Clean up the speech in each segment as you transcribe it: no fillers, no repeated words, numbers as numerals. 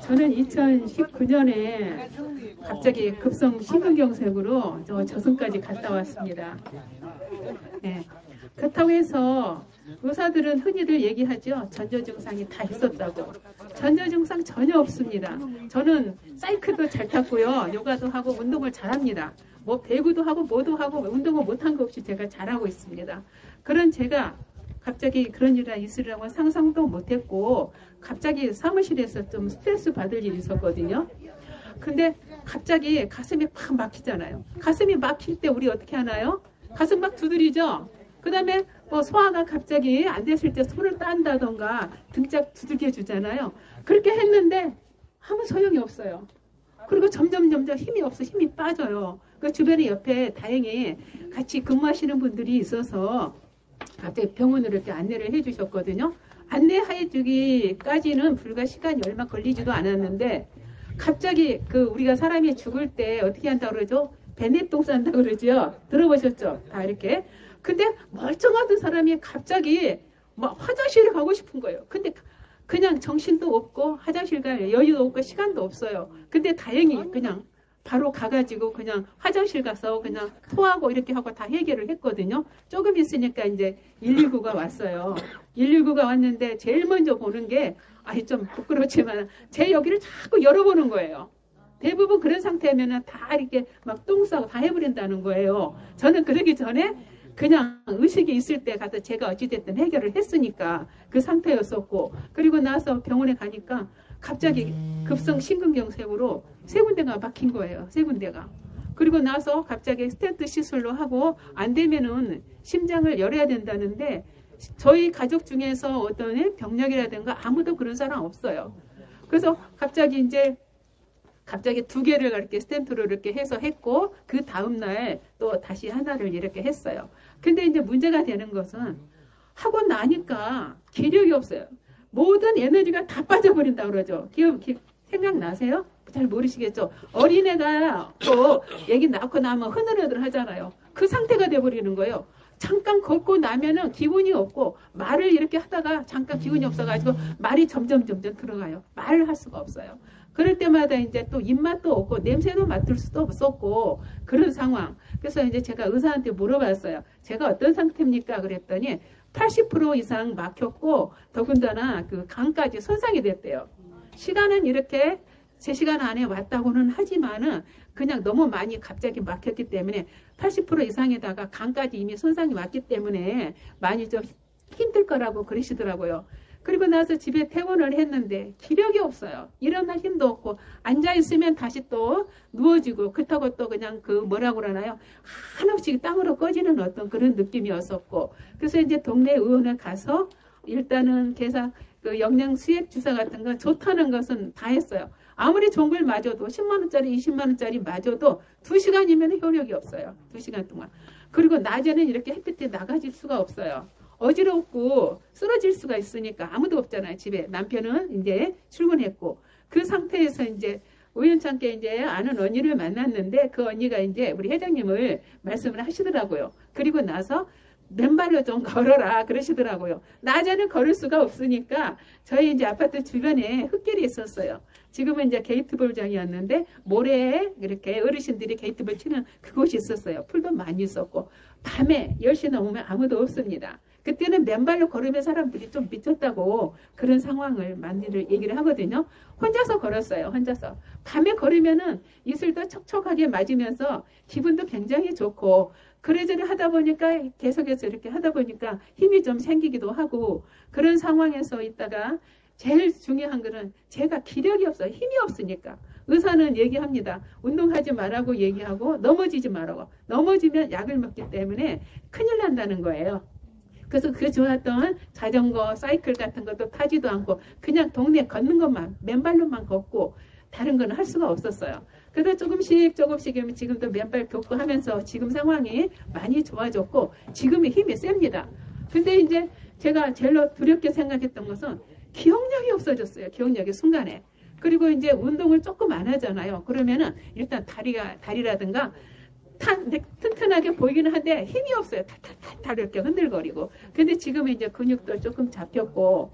저는 2019년에 갑자기 급성 심근경색으로 저승까지 갔다 왔습니다. 네. 그렇다고 해서 의사들은 흔히들 얘기하죠. 전조 증상이 다 있었다고. 전조 증상 전혀 없습니다. 저는 사이클도 잘 탔고요. 요가도 하고 운동을 잘합니다. 뭐 배구도 하고 뭐도 하고 운동을 못한 거 없이 제가 잘하고 있습니다. 그런 제가 갑자기 그런 일이 있으리라고 상상도 못했고 갑자기 사무실에서 좀 스트레스 받을 일이 있었거든요. 근데 갑자기 가슴이 팍 막히잖아요. 가슴이 막힐 때 우리 어떻게 하나요? 가슴 막 두드리죠. 그 다음에 뭐 소화가 갑자기 안 됐을 때 손을 딴다던가 등짝 두들겨 주잖아요. 그렇게 했는데 아무 소용이 없어요. 그리고 점점 힘이 없어 힘이 빠져요. 그 주변에 옆에 다행히 같이 근무하시는 분들이 있어서 갑자기 병원으로 이렇게 안내를 해주셨거든요. 안내해 주기까지는 불과 시간이 얼마 걸리지도 않았는데 갑자기 그 우리가 사람이 죽을 때 어떻게 한다고 그러죠? 베네똥 싼다고 그러죠? 들어보셨죠? 다 이렇게. 근데 멀쩡하던 사람이 갑자기 막 화장실에 가고 싶은 거예요. 근데 그냥 정신도 없고 화장실 갈 여유도 없고 시간도 없어요. 근데 다행히 그냥 바로 가가지고 그냥 화장실 가서 그냥 토하고 이렇게 하고 다 해결을 했거든요. 조금 있으니까 이제 119가 왔어요. 119가 왔는데 제일 먼저 보는 게 아니 좀 부끄럽지만 제 여기를 자꾸 열어보는 거예요. 대부분 그런 상태면은 다 이렇게 막 똥 싸고 다 해버린다는 거예요. 저는 그러기 전에 그냥 의식이 있을 때 가서 제가 어찌됐든 해결을 했으니까 그 상태였었고 그리고 나서 병원에 가니까 갑자기 급성 심근경색으로 세 군데가 막힌 거예요. 세 군데가. 그리고 나서 갑자기 스텐트 시술로 하고 안 되면은 심장을 열어야 된다는데 저희 가족 중에서 어떤 병력이라든가 아무도 그런 사람 없어요. 그래서 갑자기 두 개를 이렇게 스텐트로 이렇게 해서 했고 그 다음날 또 다시 하나를 이렇게 했어요. 근데 이제 문제가 되는 것은 하고 나니까 기력이 없어요. 모든 에너지가 다 빠져버린다고 그러죠. 생각나세요? 잘 모르시겠죠? 어린애가 또 애기 낳고 나면 흐느러들 하잖아요. 그 상태가 돼버리는 거예요. 잠깐 걷고 나면은 기운이 없고 말을 이렇게 하다가 잠깐 기운이 없어가지고 말이 점점 들어가요. 말을 할 수가 없어요. 그럴 때마다 이제 또 입맛도 없고 냄새도 맡을 수도 없었고 그런 상황. 그래서 이제 제가 의사한테 물어봤어요. 제가 어떤 상태입니까? 그랬더니 80% 이상 막혔고 더군다나 그 간까지 손상이 됐대요. 시간은 이렇게 3시간 안에 왔다고는 하지만은 그냥 너무 많이 갑자기 막혔기 때문에 80% 이상에다가 간까지 이미 손상이 왔기 때문에 많이 좀 힘들 거라고 그러시더라고요. 그리고 나서 집에 퇴원을 했는데 기력이 없어요. 일어날 힘도 없고 앉아있으면 다시 또 누워지고 그렇다고 또 그냥 그 뭐라고 그러나요? 한없이 땅으로 꺼지는 어떤 그런 느낌이었었고 그래서 이제 동네 의원에 가서 일단은 그 영양 수액 주사 같은 거 좋다는 것은 다 했어요. 아무리 좋은 걸 맞아도 10만원짜리 20만원짜리 맞아도 2시간이면 효력이 없어요. 2시간 동안. 그리고 낮에는 이렇게 햇빛에 나가질 수가 없어요. 어지럽고 쓰러질 수가 있으니까 아무도 없잖아요. 집에. 남편은 이제 출근했고 그 상태에서 이제 우연찮게 이제 아는 언니를 만났는데 그 언니가 이제 우리 회장님을 말씀을 하시더라고요. 그리고 나서 맨발로 좀 걸어라 그러시더라고요. 낮에는 걸을 수가 없으니까 저희 이제 아파트 주변에 흙길이 있었어요. 지금은 이제 게이트볼장이었는데 모래에 이렇게 어르신들이 게이트볼 치는 그곳이 있었어요. 풀도 많이 있었고 밤에 10시 넘으면 아무도 없습니다. 그때는 맨발로 걸으면 사람들이 좀 미쳤다고 그런 상황을 많이 얘기를 하거든요. 혼자서 걸었어요. 혼자서. 밤에 걸으면은 이슬도 촉촉하게 맞으면서 기분도 굉장히 좋고 그래저래 하다 보니까 계속해서 이렇게 하다 보니까 힘이 좀 생기기도 하고 그런 상황에서 있다가 제일 중요한 거는 제가 기력이 없어요. 힘이 없으니까. 의사는 얘기합니다. 운동하지 말라고 얘기하고 넘어지지 말라고. 넘어지면 약을 먹기 때문에 큰일 난다는 거예요. 그래서 그 좋았던 자전거, 사이클 같은 것도 타지도 않고 그냥 동네 걷는 것만 맨발로만 걷고 다른 건 할 수가 없었어요. 그래서 조금씩 지금도 맨발 걷고 하면서 지금 상황이 많이 좋아졌고 지금의 힘이 셉니다. 근데 이제 제가 제일 두렵게 생각했던 것은 기억력이 없어졌어요. 기억력이 순간에. 그리고 이제 운동을 조금 안 하잖아요. 그러면은 일단 다리라든가 튼튼하게 보이기는 한데 힘이 없어요. 탈탈탈 이렇게 흔들거리고. 근데 지금은 이제 근육도 조금 잡혔고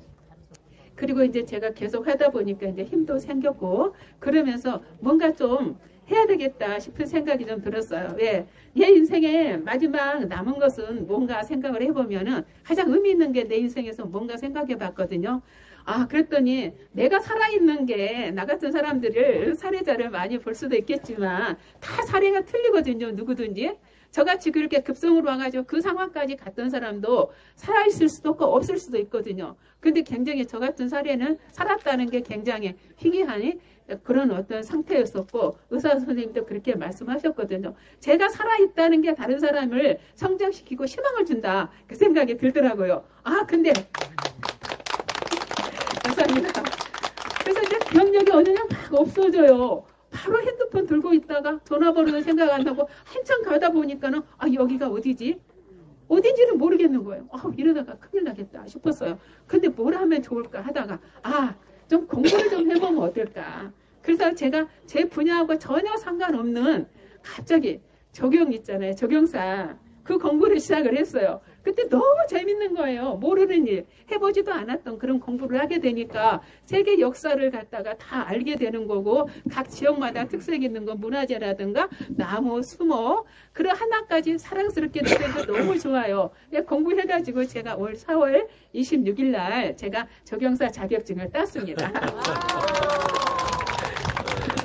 그리고 이제 제가 계속 하다 보니까 이제 힘도 생겼고 그러면서 뭔가 좀 해야 되겠다 싶은 생각이 좀 들었어요. 왜? 얘 인생에 마지막 남은 것은 뭔가 생각을 해보면은 가장 의미 있는 게 내 인생에서 뭔가 생각해 봤거든요. 아, 그랬더니 내가 살아있는 게 나 같은 사람들을 사례자를 많이 볼 수도 있겠지만 다 사례가 틀리거든요. 누구든지. 저같이 그렇게 급성으로 와가지고 그 상황까지 갔던 사람도 살아있을 수도 없고 없을 수도 있거든요. 근데 굉장히 저 같은 사례는 살았다는 게 굉장히 희귀하니 그런 어떤 상태였었고 의사 선생님도 그렇게 말씀하셨거든요. 제가 살아있다는 게 다른 사람을 성장시키고 희망을 준다. 그 생각이 들더라고요. 아, 근데 감사합니다. 그래서 이제 기억력이 어느 날 막 없어져요. 바로 핸드폰 들고 있다가 전화번호는 생각 안 나고 한참 가다 보니까는 아, 여기가 어디지? 어딘지는 모르겠는 거예요. 아, 이러다가 큰일 나겠다 싶었어요. 근데 뭘 하면 좋을까 하다가 아, 좀 공부를 좀 해보면 어떨까. 그래서 제가 제 분야하고 전혀 상관없는 갑자기 적용 있잖아요. 적용사. 그 공부를 시작을 했어요. 그때 너무 재밌는 거예요. 모르는 일, 해보지도 않았던 그런 공부를 하게 되니까 세계 역사를 갖다가 다 알게 되는 거고 각 지역마다 특색 있는 거 문화재라든가 나무, 수목 그런 하나까지 사랑스럽게 느껴서 너무 좋아요. 공부해가지고 제가 올 4월 26일 날 제가 적용사 자격증을 땄습니다.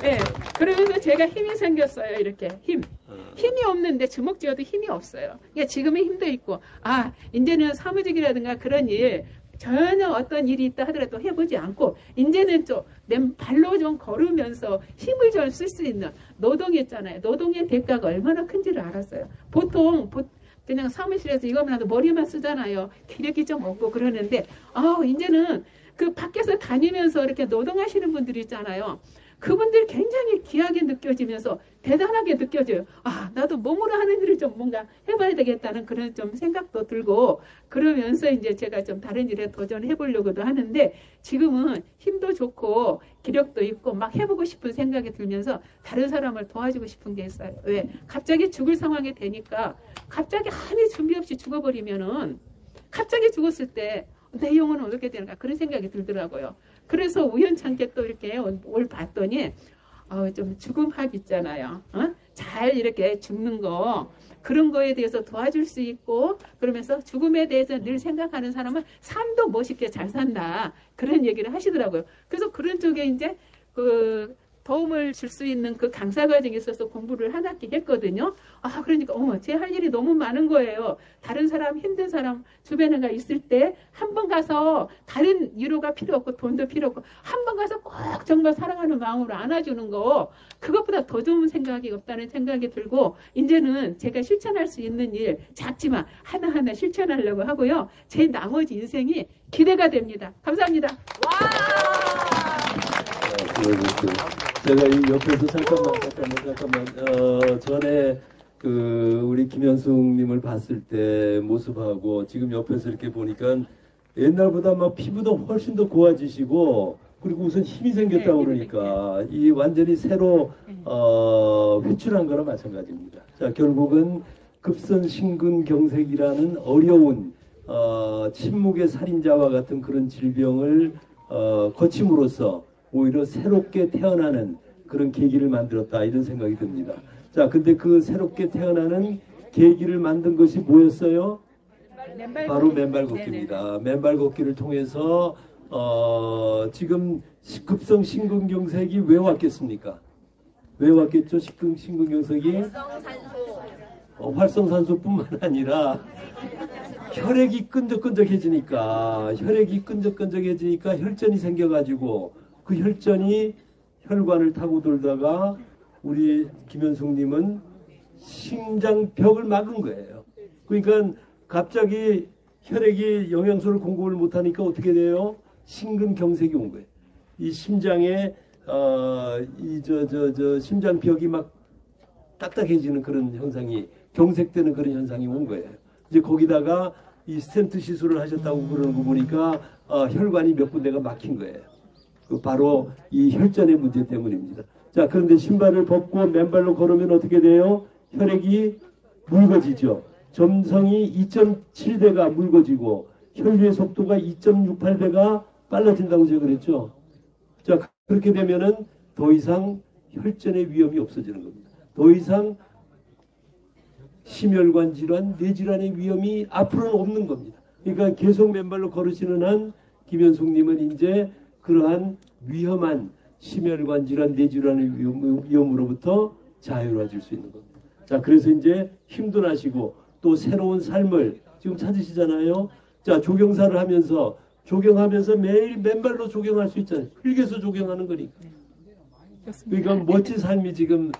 네, 그러면서 제가 힘이 생겼어요. 이렇게 힘이 없는데 주먹 쥐어도 힘이 없어요. 그러니까 지금은 힘도 있고 아, 이제는 사무직이라든가 그런 일 전혀 어떤 일이 있다 하더라도 해보지 않고 이제는 좀 내 발로 좀 걸으면서 힘을 좀 쓸 수 있는 노동했잖아요. 노동의 대가가 얼마나 큰지를 알았어요. 보통 그냥 사무실에서 이거만 하도 머리만 쓰잖아요. 기력이 좀 없고 그러는데 이제는 그 밖에서 다니면서 이렇게 노동하시는 분들이 있잖아요. 그분들이 굉장히 귀하게 느껴지면서 대단하게 느껴져요. 아, 나도 몸으로 하는 일을 좀 뭔가 해봐야 되겠다는 그런 좀 생각도 들고 그러면서 이제 제가 좀 다른 일에 도전해 보려고도 하는데 지금은 힘도 좋고 기력도 있고 막 해보고 싶은 생각이 들면서 다른 사람을 도와주고 싶은 게 있어요. 왜? 갑자기 죽을 상황이 되니까 갑자기 아무 준비 없이 죽어버리면은 갑자기 죽었을 때 내 영혼은 어떻게 되는가 그런 생각이 들더라고요. 그래서 우연찮게 또 이렇게 올 봤더니 좀 죽음학 있잖아요. 잘 이렇게 죽는 거 그런 거에 대해서 도와줄 수 있고 그러면서 죽음에 대해서 늘 생각하는 사람은 삶도 멋있게 잘 산다 그런 얘기를 하시더라고요. 그래서 그런 쪽에 이제 그 도움을 줄 수 있는 그 강사 과정에 있어서 공부를 한 학기 했거든요. 아, 그러니까 제 할 일이 너무 많은 거예요. 다른 사람, 힘든 사람 주변에가 있을 때 한 번 가서 다른 위로가 필요 없고 돈도 필요 없고 한 번 가서 꼭 정말 사랑하는 마음으로 안아주는 거 그것보다 더 좋은 생각이 없다는 생각이 들고 이제는 제가 실천할 수 있는 일 작지만 하나하나 실천하려고 하고요. 제 나머지 인생이 기대가 됩니다. 감사합니다. 제가 이 옆에서 잠깐만 전에 그 우리 김현숙님을 봤을 때 모습하고 지금 옆에서 이렇게 보니까 옛날보다 막 피부도 훨씬 더 고와지시고 그리고 우선 힘이 생겼다고 그러니까 이 완전히 새로 회출한 거나 마찬가지입니다. 자, 결국은 급선심근경색이라는 어려운 침묵의 살인자와 같은 그런 질병을 거침으로써 오히려 새롭게 태어나는 그런 계기를 만들었다 이런 생각이 듭니다. 자, 근데 그 새롭게 태어나는 계기를 만든 것이 뭐였어요? 바로 맨발 걷기입니다. 맨발 걷기를 통해서 지금 급성 심근경색이 왜 왔겠습니까? 왜 왔겠죠? 심근경색이 활성산소뿐만 아니라 혈액이 끈적끈적해지니까 혈전이 생겨가지고 그 혈전이 혈관을 타고 돌다가 우리 김현숙님은 심장벽을 막은 거예요. 그러니까 갑자기 혈액이 영양소를 공급을 못하니까 어떻게 돼요? 심근경색이 온 거예요. 이 심장에 심장벽이 막 딱딱해지는 그런 현상이 경색되는 그런 현상이 온 거예요. 이제 거기다가 이 스텐트 시술을 하셨다고 그러는 거 보니까 혈관이 몇 군데가 막힌 거예요. 바로 이 혈전의 문제 때문입니다. 자, 그런데 신발을 벗고 맨발로 걸으면 어떻게 돼요? 혈액이 묽어지죠. 점성이 2.7배가 묽어지고 혈류의 속도가 2.68배가 빨라진다고 제가 그랬죠. 자, 그렇게 되면은 더 이상 혈전의 위험이 없어지는 겁니다. 더 이상 심혈관 질환, 뇌질환의 위험이 앞으로는 없는 겁니다. 그러니까 계속 맨발로 걸으시는 한 김현숙님은 이제 그러한 위험한 심혈관 질환, 뇌질환의 위험으로부터 자유로워질 수 있는 겁니다. 자, 그래서 이제 힘도 나시고 또 새로운 삶을 지금 찾으시잖아요. 자, 조경사를 하면서 조경하면서 매일 맨발로 조경할 수 있잖아요. 흙에서 조경하는 거니까. 그러니까 멋진 삶이 지금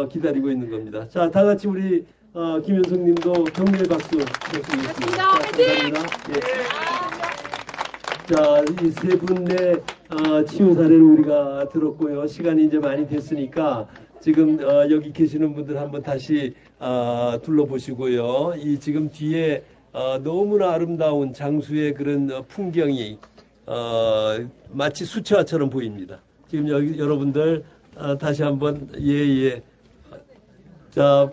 기다리고 있는 겁니다. 자, 다 같이 우리 김현숙님도 격려의 박수 드리겠습니다. 감사합니다. 예. 자, 이 세 분의 치유 사례를 우리가 들었고요. 시간이 이제 많이 됐으니까 지금 여기 계시는 분들 한번 다시 둘러보시고요. 이 지금 뒤에 너무나 아름다운 장수의 그런 풍경이 마치 수채화처럼 보입니다. 지금 여기 여러분들 다시 한번 예예. 자,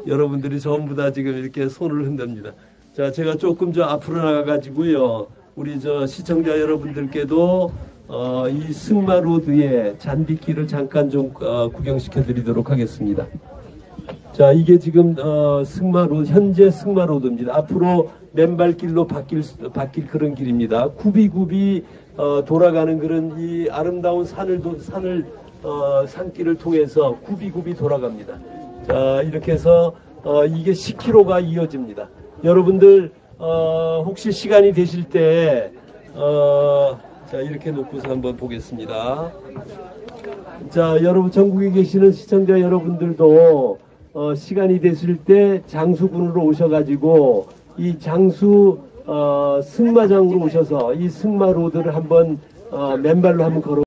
여러분들이 전부 다 지금 이렇게 손을 흔듭니다. 자, 제가 조금 저 앞으로 나가가지고요. 우리 저 시청자 여러분들께도 이 승마로드의 잔디길을 잠깐 좀 구경시켜 드리도록 하겠습니다. 자, 이게 지금 승마로드, 현재 승마로드입니다. 앞으로 맨발길로 바뀔 그런 길입니다. 굽이굽이 돌아가는 그런 이 아름다운 산길을 통해서 굽이굽이 돌아갑니다. 자, 이렇게 해서 이게 10km가 이어집니다. 여러분들 혹시 시간이 되실 때 자, 이렇게 놓고서 한번 보겠습니다. 자, 여러분 전국에 계시는 시청자 여러분들도 시간이 됐을 때 장수군으로 오셔가지고 이 장수 승마장으로 오셔서 이 승마로드를 한번 맨발로 한번 걸어